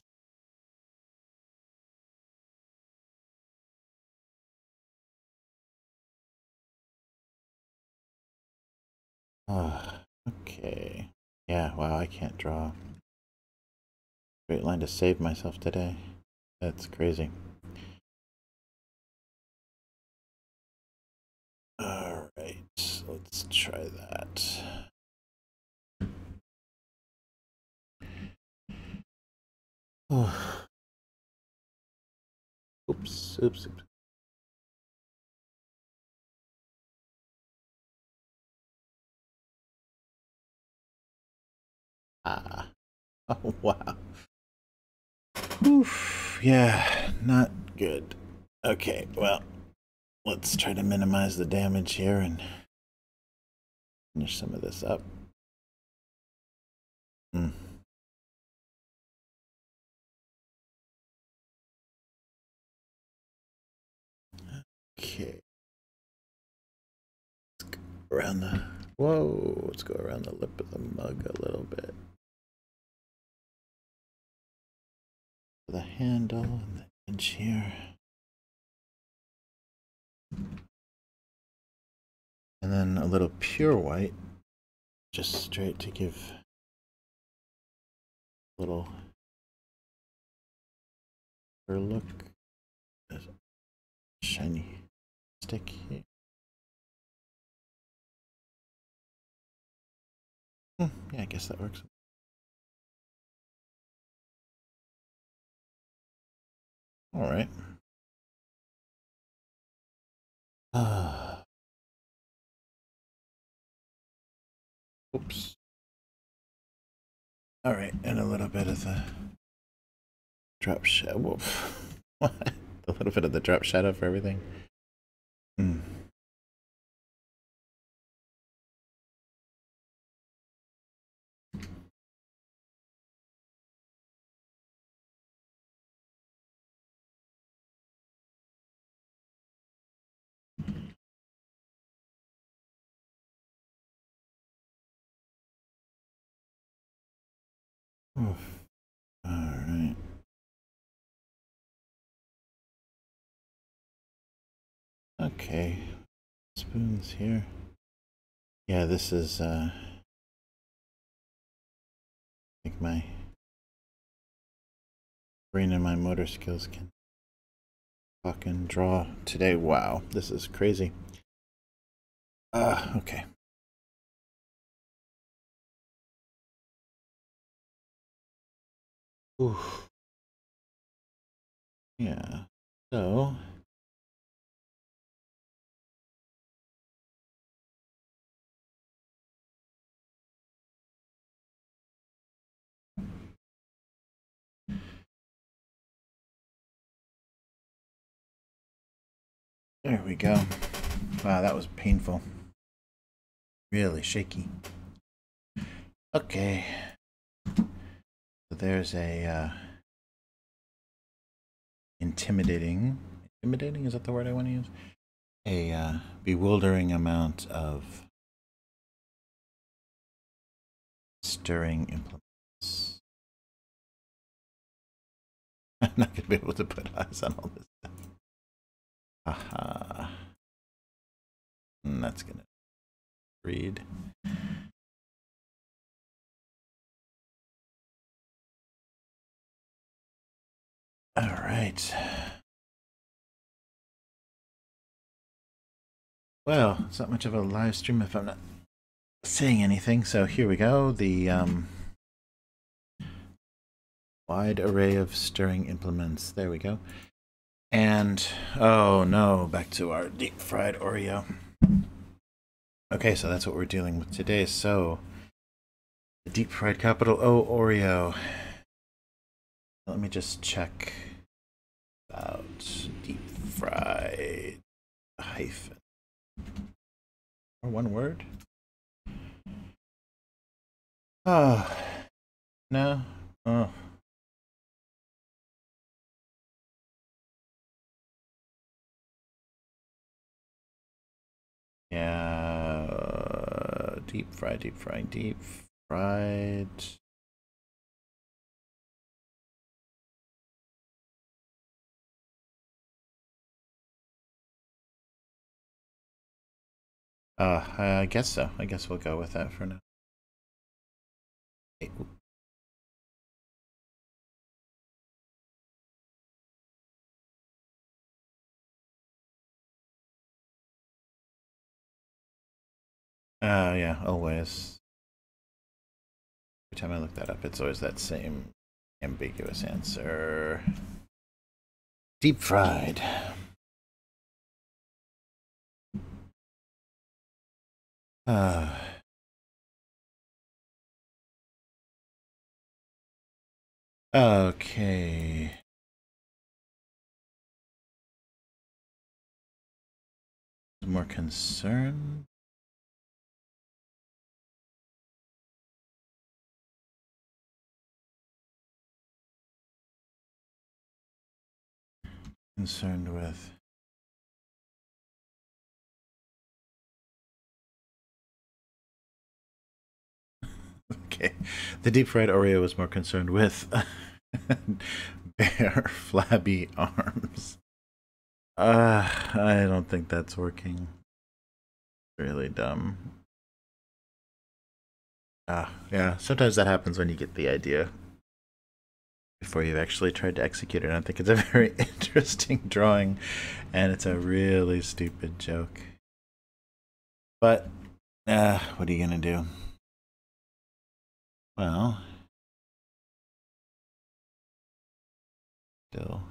Oh, okay. Yeah, wow, I can't draw. Straight line to save myself today. That's crazy. Alright, let's try that. Oh. Oops, oops, oops. Ah. Oh, wow. Oof. Yeah, not good. Okay, well, let's try to minimize the damage here and finish some of this up. Hmm. Okay. Let's go around the... Whoa, let's go around the lip of the mug a little bit. The handle and the edge here. And then a little pure white, just straight to give a little look. There's a shiny stick here. Yeah, I guess that works. All right. Oops. All right, and a little bit of the drop shadow. Whoop. What? A little bit of the drop shadow for everything. Mm. Oof. All right. Okay. Spoons here. Yeah, this is I think my brain and my motor skills can fucking draw today. Wow, this is crazy. Okay. Oof. Yeah. So there we go. Wow, that was painful. Really shaky. Okay. So there's a intimidating. Intimidating, is that the word I want to use? A bewildering amount of stirring implements. I'm not going to be able to put eyes on all this stuff. Aha. And that's going to read. All right. Well, it's not much of a live stream if I'm not saying anything. So here we go. The wide array of stirring implements. There we go. And, oh no, back to our deep fried Oreo. Okay, so that's what we're dealing with today. So, the deep fried capital O Oreo. Let me just check about deep fried hyphen. Or one word? Oh, no. Oh. Yeah, deep fried, deep fried, deep fried. I guess so. I guess we'll go with that for now. Hey, yeah, always. Every time I look that up, it's always that same Ambiguous answer. Deep fried. Okay. More concern. Concerned with. Okay. The deep fried Oreo was more concerned with bare flabby arms. I don't think that's working. Really dumb. Yeah, sometimes that happens when you get the idea before you've actually tried to execute it. I think it's a very interesting drawing, and it's a really stupid joke. But, what are you gonna do? Well, still.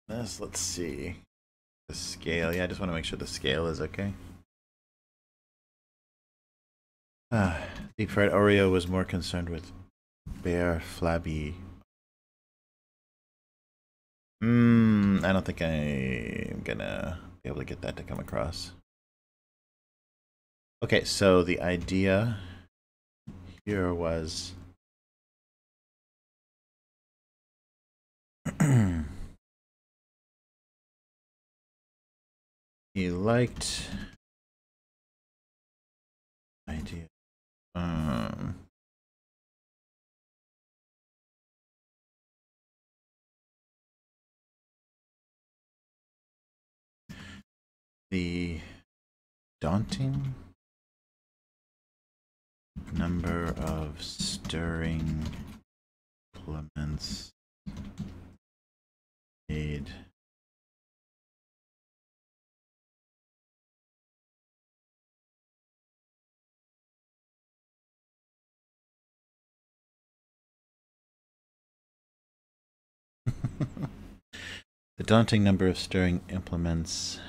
Let's see. The scale. Yeah, I just want to make sure the scale is okay. Deep fried Oreo was more concerned with bare, flabby. I don't think I'm gonna be able to get that to come across. Okay, so the idea here was he liked idea. The daunting number of stirring implements made the daunting number of stirring implements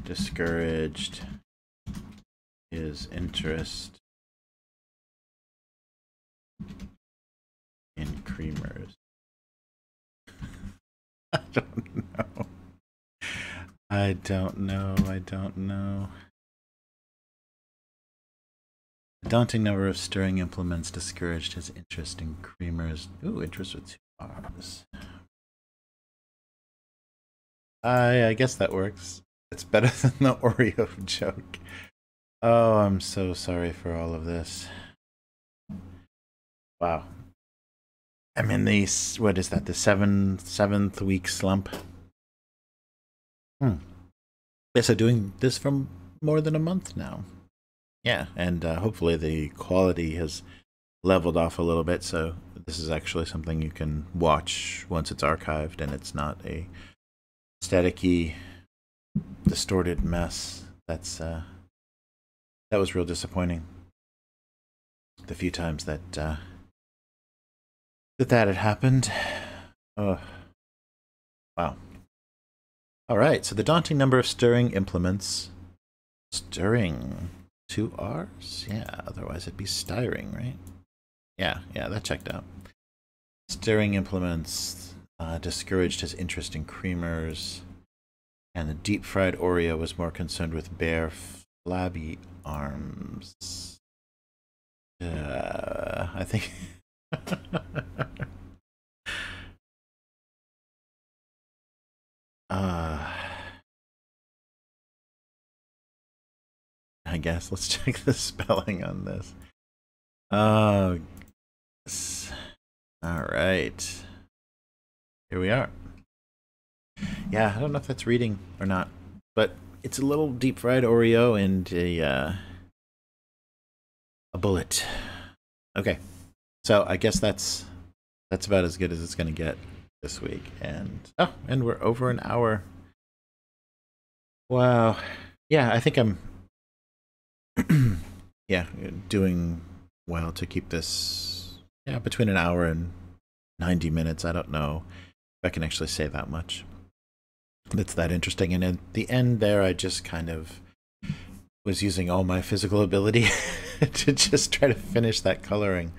discouraged his interest in creamers. I don't know. I don't know. The daunting number of stirring implements discouraged his interest in creamers. Ooh, interest with 2 R's. I guess that works. It's better than the Oreo joke. Oh, I'm so sorry for all of this. Wow. I'm in the, what is that, the seventh week slump? Yeah, so doing this for more than a month now. Yeah, and hopefully the quality has leveled off a little bit, so this is actually something you can watch once it's archived and it's not a staticky, distorted mess. That was real disappointing. The few times that that had happened. Oh, wow. All right, so the daunting number of stirring implements. Stirring. 2 R's? Yeah, otherwise it'd be stirring, right? Yeah, that checked out. Stirring implements discouraged his interest in creamers, and the deep fried Oreo was more concerned with bare, flabby arms. I think. I guess let's check the spelling on this. All right. Here we are. Yeah, I don't know if that's reading or not, but it's a little deep fried Oreo and a bullet. Okay, so I guess that's that's about as good as it's going to get this week. And we're over an hour. Wow. Yeah, I think I'm yeah, doing well to keep this between an hour and 90 minutes. I don't know if I can actually say that much. That's that interesting. And at the end there, I just kind of was using all my physical ability to just try to finish that coloring.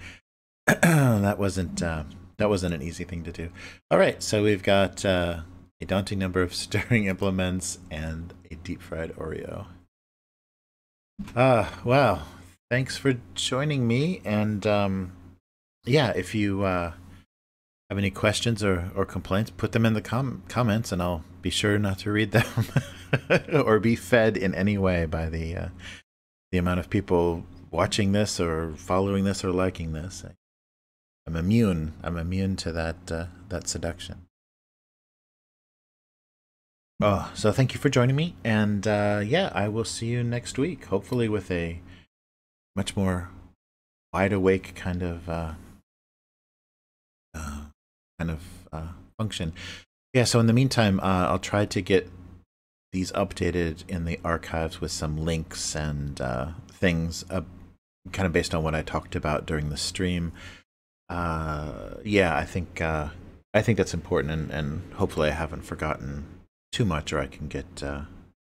That wasn't an easy thing to do. All right, so we've got a daunting number of stirring implements and a deep fried Oreo. Wow. Thanks for joining me. And if you have any questions or complaints, put them in the comments, and I'll be sure not to read them or be fed in any way by the amount of people watching this or following this or liking this. I'm immune. I'm immune to that seduction. Oh, so thank you for joining me, and I will see you next week. Hopefully, with a much more wide awake kind of function. Yeah. So in the meantime, I'll try to get these updated in the archives with some links and things, kind of based on what I talked about during the stream. I think that's important, and hopefully I haven't forgotten too much, or I can get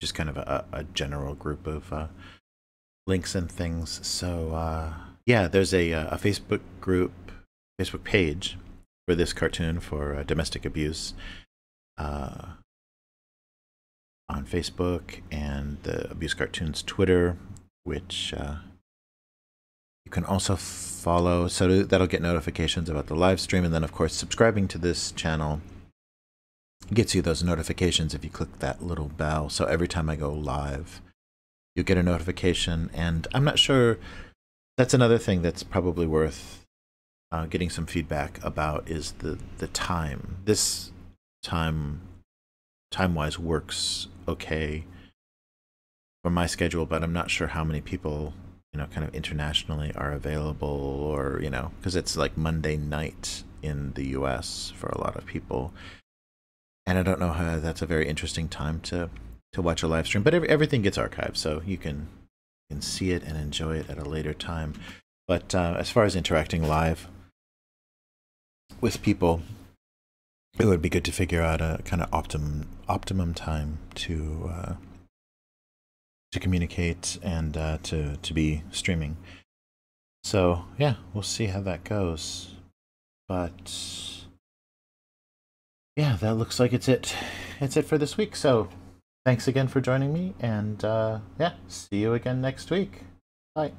just kind of a general group of links and things. So there's a Facebook page for this cartoon for domestic abuse on Facebook, and the Abuse Cartoons Twitter, which you can also follow, so that'll get notifications about the live stream. And then, of course, subscribing to this channel gets you those notifications if you click that little bell. So every time I go live, you get a notification. And I'm not sure, that's another thing that's probably worth getting some feedback about, is the time. This time-wise works okay for my schedule, but I'm not sure how many people, kind of internationally are available, or, because it's like Monday night in the US for a lot of people. And I don't know how that's a very interesting time to watch a live stream, but everything gets archived, so you can see it and enjoy it at a later time. But as far as interacting live with people, it would be good to figure out a kind of optimum time to communicate and to be streaming. So yeah, we'll see how that goes. But yeah, that looks like it's it for this week. So thanks again for joining me, and see you again next week. Bye.